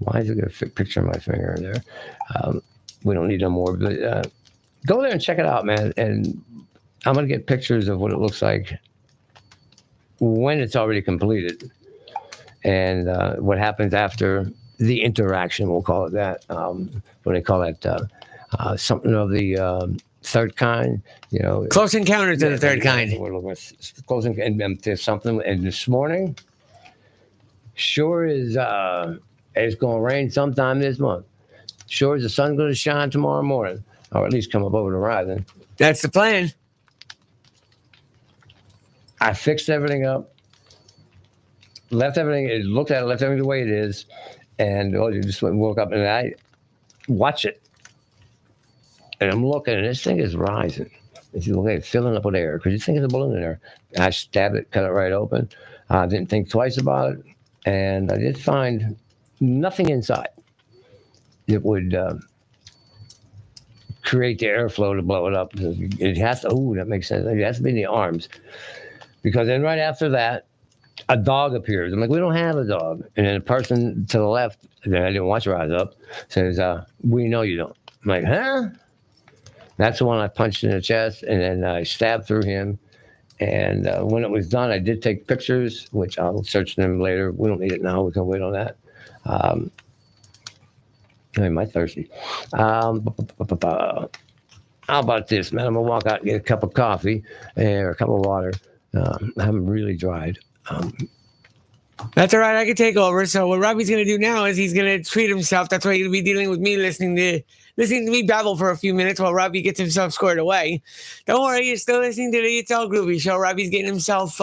Speaker 1: Why is it a picture of my finger in there? We don't need no more. But go there and check it out, man. And I'm gonna get pictures of what it looks like when it's already completed, and what happens after the interaction. We'll call it that. What do they call that? Something of the third kind, you know.
Speaker 4: Close encounters of the third kind.
Speaker 1: We're looking at close and there's something. And this morning, sure is it's going to rain sometime this month. Sure as the sun's going to shine tomorrow morning, or at least come up over the horizon.
Speaker 4: That's the plan.
Speaker 1: I fixed everything up, left everything. Looked at it, left everything the way it is, and you just woke up and I watch it. And I'm looking, and this thing is rising. If you look at it, filling up with air, because you think it's a balloon in there. I stabbed it, cut it right open. I didn't think twice about it, and I did find nothing inside that would create the airflow to blow it up. It has to. Oh, that makes sense. It has to be in the arms, because then right after that, a dog appears. I'm like, we don't have a dog. And then a person to the left, that I didn't watch her eyes up, says, "We know you don't." I'm like, huh? That's the one I punched in the chest, and then I stabbed through him. And when it was done, I did take pictures, which I'll search them later. We don't need it now. We can wait on that. Am I thirsty? How about this, man? I'm going to walk out and get a cup of coffee or a cup of water. I'm really dried.
Speaker 4: That's all right. I can take over. So what Robbie's going to do now is he's going to treat himself. That's why he's going to be dealing with me, listening to me babble for a few minutes while Robbie gets himself squared away. Don't worry, you're still listening to the It's All Groovy show. Robbie's getting himself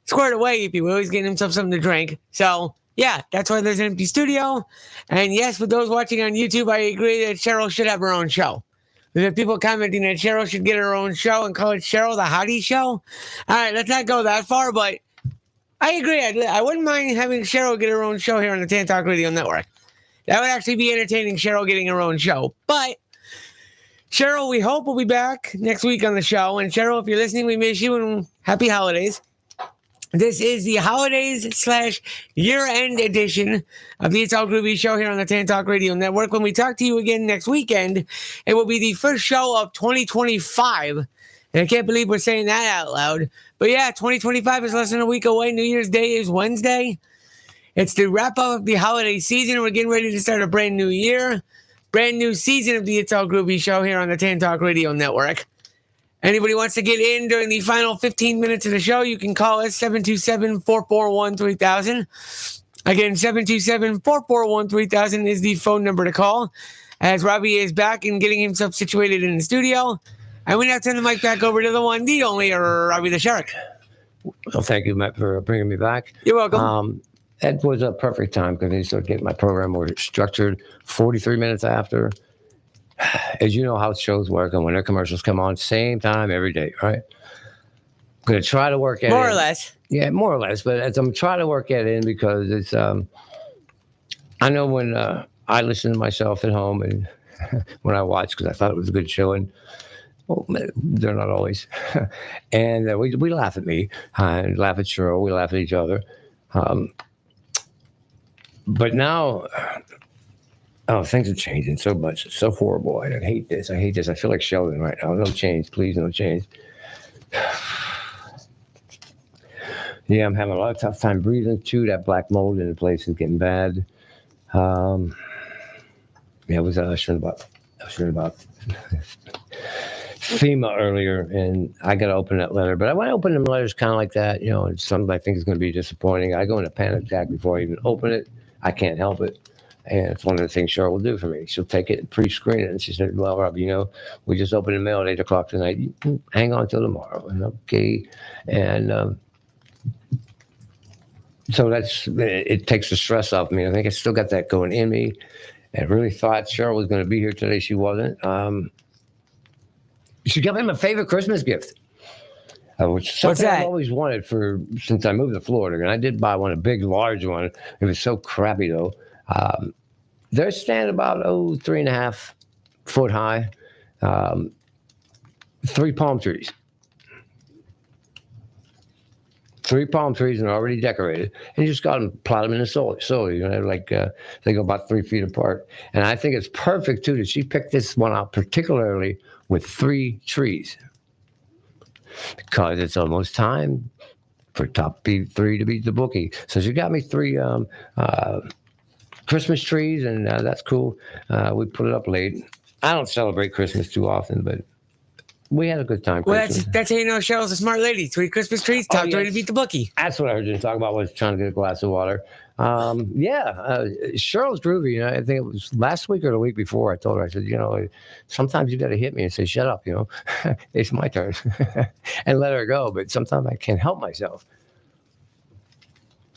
Speaker 4: squared away, if you will. He's getting himself something to drink. So, yeah, that's why there's an empty studio. And yes, with those watching on YouTube, I agree that Cheryl should have her own show. We have people commenting that Cheryl should get her own show and call it Cheryl the Hottie Show. All right, let's not go that far, but I agree. I wouldn't mind having Cheryl get her own show here on the Tan Talk Radio Network. That would actually be entertaining, Cheryl getting her own show. But Cheryl, we hope will be back next week on the show. And Cheryl, if you're listening, we miss you and happy holidays. This is the holidays/year-end edition of the It's All Groovy show here on the Tan Talk Radio Network. When we talk to you again next weekend, it will be the first show of 2025. And I can't believe we're saying that out loud. But yeah, 2025 is less than a week away. New Year's Day is Wednesday. It's the wrap up of the holiday season. We're getting ready to start a brand new year. Brand new season of the It's All Groovy show here on the Tan Talk Radio Network. Anybody wants to get in during the final 15 minutes of the show, you can call us 727-441-3000. Again, 727-441-3000 is the phone number to call, as Robbie is back and getting himself situated in the studio. And we now turn the mic back over to the one, the only, Robbie the Shark.
Speaker 1: Well, thank you, Matt, for bringing me back.
Speaker 4: You're welcome.
Speaker 1: That was a perfect time because I started getting my program more structured 43 minutes after. As you know how shows work, and when their commercials come on, same time every day, right? I'm going to try to work at it.
Speaker 4: More or less.
Speaker 1: Yeah, more or less. But as I'm trying to work it in because it's, I know when I listen to myself at home and when I watch, because I thought it was a good show, and well, they're not always. And we laugh at me and laugh at Cheryl. We laugh at each other. But now, things are changing so much. It's so horrible. I hate this. I feel like Sheldon right now. No change, please, no change. Yeah, I'm having a lot of tough time breathing too. That black mold in the place is getting bad. Yeah, I was ushering about FEMA earlier, and I got to open that letter. But when I open them letters kind of like that, it's something I think is going to be disappointing. I go into panic attack before I even open it. I can't help it. And it's one of the things Cheryl will do for me. She'll take it and pre-screen it. And she said, well, Rob, we just opened the mail at 8 o'clock tonight. You can hang on till tomorrow. And okay. And so it takes the stress off me. I think I still got that going in me. I really thought Cheryl was going to be here today. She wasn't. She got me my favorite Christmas gift, which something I've always wanted since I moved to Florida. And I did buy one, a big, large one. It was so crappy, though. They're standing about 3.5 foot high, 3 palm trees. 3 palm trees and already decorated, and you just got them, plot them in the soil. They go about 3 feet apart. And I think it's perfect too that she picked this one out particularly with 3 trees, because it's almost time for top 3 to beat the bookie. So she got me 3 Christmas trees, and that's cool. We put it up late. I don't celebrate Christmas too often, but we had a good time.
Speaker 4: Well, that's how you know Cheryl's a smart lady. 3 Christmas trees, top 3 to beat the bookie.
Speaker 1: That's what I heard you talk about, was trying to get a glass of water. Cheryl's groovy. I think it was last week or the week before. I told her, I said, sometimes you got to hit me and say, shut up, it's my turn, and let her go. But sometimes I can't help myself.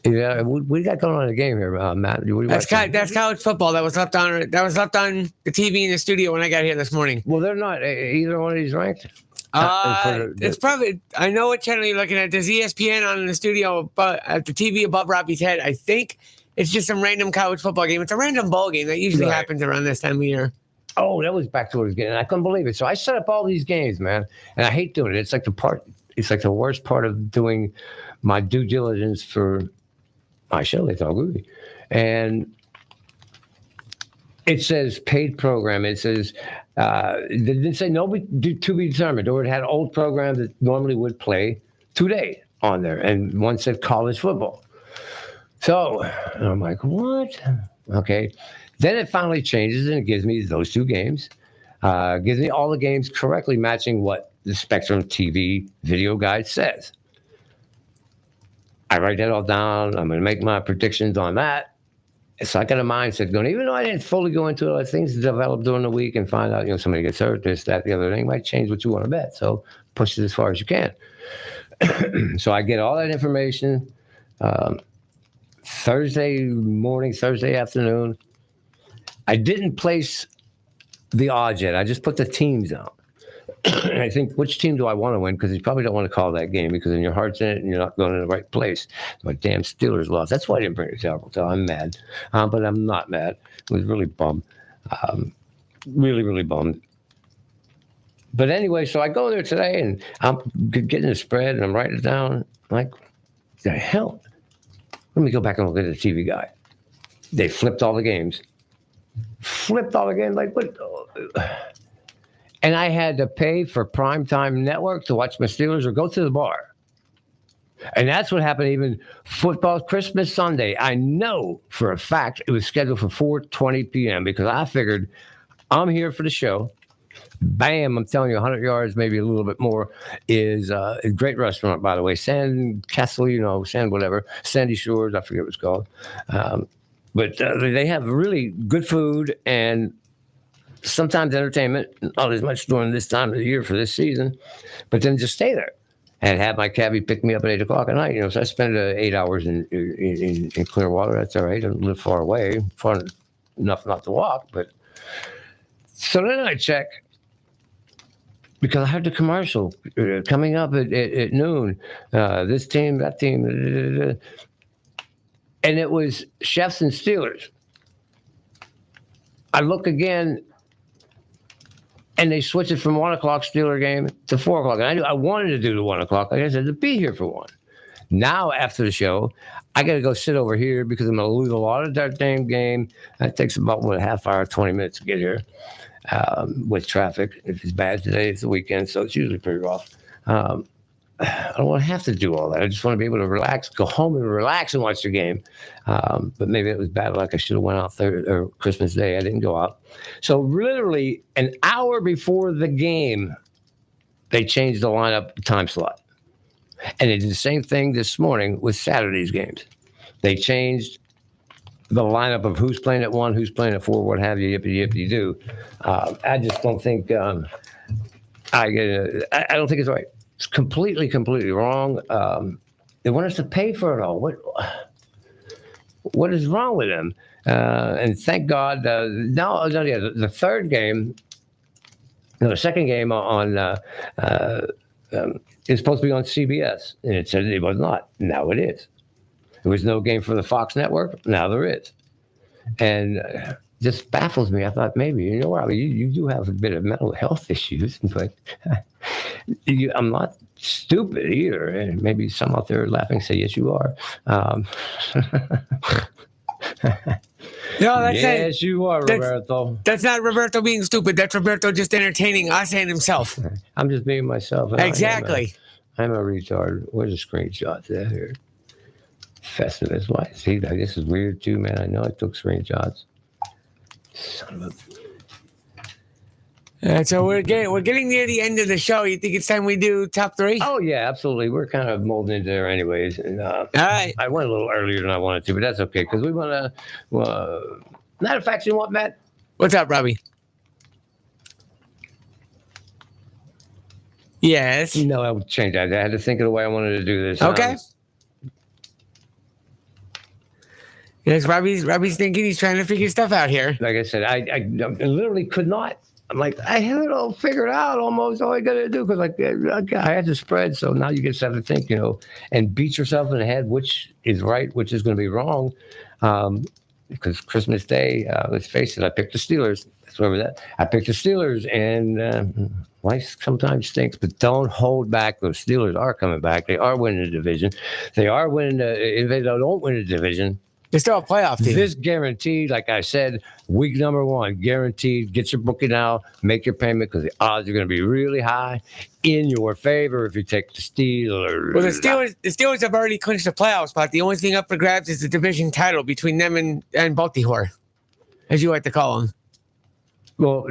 Speaker 1: Yeah, what do you got going on in the game here, Matt?
Speaker 4: That's college football. That was left on the TV in the studio when I got here this morning.
Speaker 1: Well, they're not either one of these ranked.
Speaker 4: It's probably, I know what channel you're looking at. There's ESPN on in the studio, but at the TV above Robbie's head. I think it's just some random college football game. It's a random bowl game that usually happens around this time of year.
Speaker 1: Oh, that was back to what I was getting. I couldn't believe it. So I set up all these games, man, and I hate doing it. It's like the worst part of doing my due diligence for my show. It's All Groovy. And it says paid program. It says, they didn't say to be determined, or it had old programs that normally would play today on there. And one said college football. So I'm like, what? Okay. Then it finally changes and it gives me those 2 games. Gives me all the games correctly matching what the Spectrum TV video guide says. I write that all down. I'm going to make my predictions on that. So I got a mindset going, even though I didn't fully go into it, things develop during the week and find out, somebody gets hurt, this, that, the other thing might change what you want to bet. So push it as far as you can. So I get all that information Thursday morning, Thursday afternoon. I didn't place the odds yet. I just put the teams out. I think, which team do I want to win? Because you probably don't want to call that game, because then your heart's in it and you're not going in the right place. My damn Steelers lost. That's why I didn't bring it to Alberta. I'm mad. But I'm not mad. I was really bummed. Really, really bummed. But anyway, so I go there today and I'm getting the spread and I'm writing it down. I'm like, the hell? Let me go back and look at the TV guy. They flipped all the games. Like, what? And I had to pay for primetime network to watch my Steelers or go to the bar. And that's what happened even football Christmas Sunday. I know for a fact it was scheduled for 4:20 p.m. because I figured I'm here for the show. Bam, I'm telling you, 100 yards, maybe a little bit more, is a great restaurant, by the way. Sandy Shores, I forget what it's called. But they have really good food and sometimes entertainment, not as much during this time of the year for this season, but then just stay there and have my cabbie pick me up at 8 o'clock at night. So I spend 8 hours in Clearwater. That's all right. I don't live far away, far enough not to walk. But so then I check, because I heard the commercial coming up at noon. This team, that team, and it was Chefs and Steelers. I look again. And they switched it from 1 o'clock Steeler game to 4 o'clock. And I wanted to do the 1 o'clock. Like I said, to be here for 1. Now, after the show, I got to go sit over here because I'm going to lose a lot of that damn game. That takes about a half hour, 20 minutes to get here with traffic. If it's bad today, it's the weekend, so it's usually pretty rough. I don't want to have to do all that. I just want to be able to relax, go home and relax and watch the game. But maybe it was bad luck. I should have went out there or Christmas Day. I didn't go out. So literally an hour before the game, they changed the lineup time slot. And they did the same thing this morning with Saturday's games. They changed the lineup of who's playing at 1, who's playing at 4, what have you, yippee do. I just don't think I don't think it's right. It's completely wrong. They want us to pay for it all. What is wrong with them? And thank God, the third game, the second game on is supposed to be on CBS, and it said it was not. Now it is. There was no game for the Fox network. Now there is. And just baffles me. I thought maybe, Robbie, you do have a bit of mental health issues, but I'm not stupid either. And maybe some out there laughing say, yes, you are.
Speaker 4: No, that's
Speaker 1: yes, you are, Roberto.
Speaker 4: That's not Roberto being stupid. That's Roberto just entertaining us and himself.
Speaker 1: I'm just being myself.
Speaker 4: Exactly.
Speaker 1: I'm a retard. Where's the screenshots at here? Festivus. Why? See, I guess it's weird too, man. I know I took screenshots. Son of a...
Speaker 4: So we're getting near the end of the show. You think it's time we do top 3?
Speaker 1: Oh yeah, absolutely. We're kind of molding into there anyways. And,
Speaker 4: all right.
Speaker 1: I went a little earlier than I wanted to, but that's okay because we want to. Matter of fact, you know what, Matt?
Speaker 4: What's up, Robbie? Yes.
Speaker 1: No, I would change that. I had to think of the way I wanted to do this.
Speaker 4: Okay. Yes, Robbie's thinking. He's trying to figure stuff out here.
Speaker 1: Like I said, I literally could not. I'm like, I had it all figured out almost. All I got to do because I had to spread. So now you just have to think, and beat yourself in the head, which is right, which is going to be wrong. Because Christmas Day, let's face it, I picked the Steelers. That's where we're at. I picked the Steelers, and life sometimes stinks, but don't hold back. Those Steelers are coming back. They are winning the division. They are winning. If they don't win the division,
Speaker 4: they're still a playoff team.
Speaker 1: This guaranteed, like I said, week number 1, guaranteed. Get your bookie now. Make your payment because the odds are going to be really high in your favor if you take the Steelers.
Speaker 4: Well, the Steelers have already clinched the playoff spot. The only thing up for grabs is the division title between them and Baltimore, as you like to call them.
Speaker 1: Well,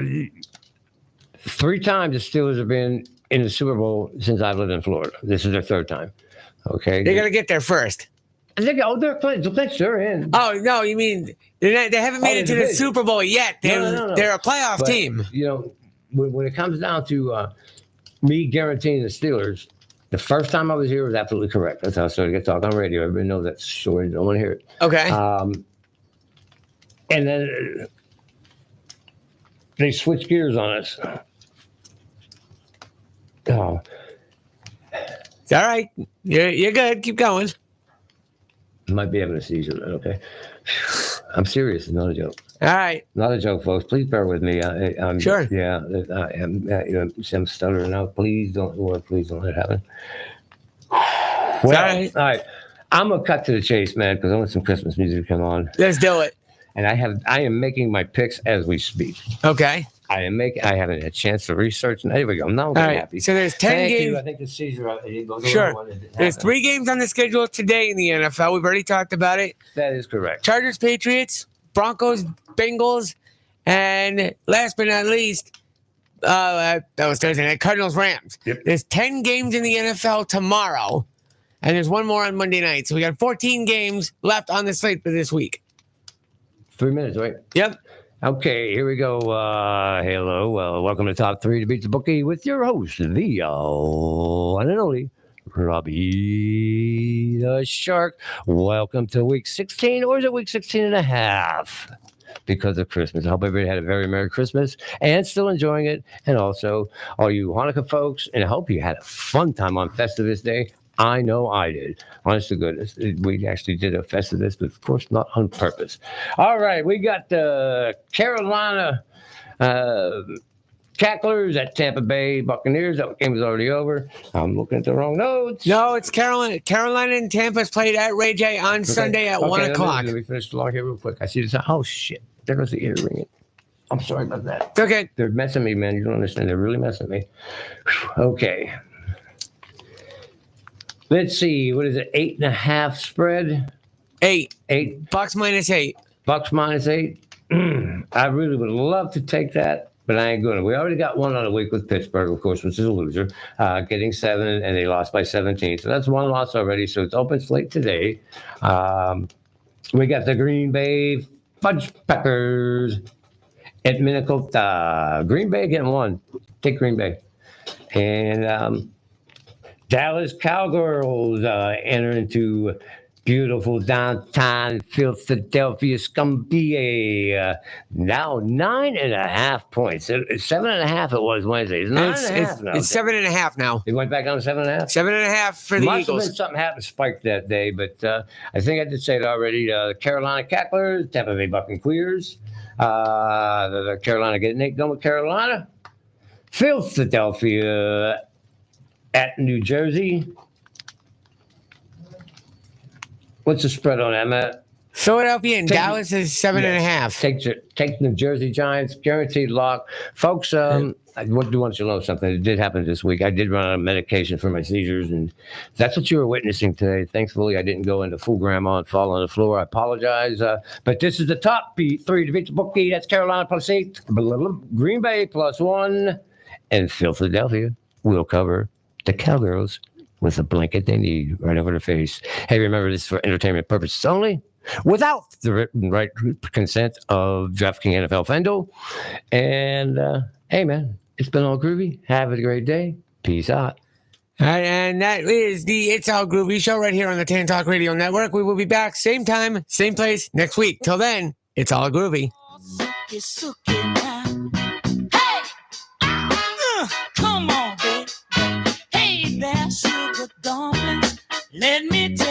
Speaker 1: 3 times the Steelers have been in the Super Bowl since I've lived in Florida. This is their 3rd time. Okay,
Speaker 4: they got to get there first.
Speaker 1: They're playing. They're in.
Speaker 4: Oh no, you mean they haven't made it to the Super Bowl yet?
Speaker 1: No.
Speaker 4: They're a playoff team.
Speaker 1: When it comes down to me guaranteeing the Steelers, the first time I was here was absolutely correct. That's how I started to get talk on radio. Everybody knows that story. Don't want to hear it.
Speaker 4: Okay.
Speaker 1: And then they switched gears on us. Oh,
Speaker 4: it's all right. You're good. Keep going.
Speaker 1: Might be having a seizure. Okay. I'm serious. It's not a joke.
Speaker 4: All right.
Speaker 1: Not a joke, folks. Please bear with me. I'm
Speaker 4: sure.
Speaker 1: Yeah. I'm stuttering out. Please don't let it happen. Well,
Speaker 4: all right.
Speaker 1: I'm going to cut to the chase, man, because I want some Christmas music to come on.
Speaker 4: Let's do it.
Speaker 1: And I am making my picks as we speak.
Speaker 4: Okay.
Speaker 1: I haven't had a chance to research. And there we go. I'm now happy.
Speaker 4: So there's 10 games.
Speaker 1: I think the seizure.
Speaker 4: Sure. There's 3 games on the schedule today in the NFL. We've already talked about it.
Speaker 1: That is correct.
Speaker 4: Chargers, Patriots, Broncos, Bengals, and last but not least, that was Thursday night, Cardinals, Rams.
Speaker 1: Yep.
Speaker 4: There's 10 games in the NFL tomorrow, and there's 1 more on Monday night. So we got 14 games left on the slate for this week.
Speaker 1: 3 minutes, right?
Speaker 4: Yep.
Speaker 1: Okay, here we go. Hello. Welcome to Top 3 to Beat the Bookie with your host, the one and only Robbie the Shark. Welcome to week 16, or is it week 16 and a half? Because of Christmas. I hope everybody had a very Merry Christmas and still enjoying it. And also, all you Hanukkah folks, and I hope you had a fun time on Festivus Day. I know I did. Honest to goodness. We actually did a Festivus, but of course not on purpose. All right, we got Carolina Cacklers at Tampa Bay Buccaneers. That game was already over. I'm looking at the wrong notes.
Speaker 4: No, it's Carolina. Carolina and Tampa's played at Ray J on Sunday at 1 o'clock.
Speaker 1: Let me finish the log here real quick. I see the time. Oh, shit. There goes the ear ringing. I'm sorry about that.
Speaker 4: It's okay.
Speaker 1: They're messing me, man. You don't understand. They're really messing me. Whew. Okay. Let's see. What is it? 8.5 spread?
Speaker 4: 8.
Speaker 1: 8.
Speaker 4: Bucks -8.
Speaker 1: Bucks -8. I really would love to take that, but I ain't going to. We already got one on the week with Pittsburgh, of course, which is a loser, getting 7, and they lost by 17. So that's one loss already. So it's open slate today. We got the Green Bay Fudge Peckers at Minnesota. Green Bay getting 1. Take Green Bay. And Dallas Cowgirls enter into beautiful downtown Philadelphia Scumbier. Now 9.5 points. 7.5 it was Wednesday. It's 9.5 now.
Speaker 4: It's 7.5 now.
Speaker 1: It went back down to 7.5?
Speaker 4: 7.5 for the
Speaker 1: Must
Speaker 4: Eagles.
Speaker 1: have been something happened spiked that day, but I think I did say it already. The Carolina Cacklers, Tampa Bay Buccaneers. The Carolina getting 8 going with Carolina. Philadelphia at New Jersey. What's the spread on that, Matt?
Speaker 4: Philadelphia and Dallas is 7.5.
Speaker 1: Take the Jersey Giants, guaranteed lock. Folks, I do want you to know something. It did happen this week. I did run out of medication for my seizures, and that's what you were witnessing today. Thankfully, I didn't go into full grandma and fall on the floor. I apologize. But this is the top 3 to beat the bookie. That's Carolina +8, Green Bay +1, and Philadelphia will cover the Cowgirls with a blanket they need right over their face. Hey, remember, this is for entertainment purposes only, without the written right consent of DraftKings NFL Fendo. And hey, man, it's been all groovy. Have a great day. Peace out.
Speaker 4: All right, and that is the It's All Groovy show right here on the Tan Talk Radio Network. We will be back same time, same place next week. Till then, it's all groovy.
Speaker 5: Come on, baby. Hey there, sugar dumplings. Let me tell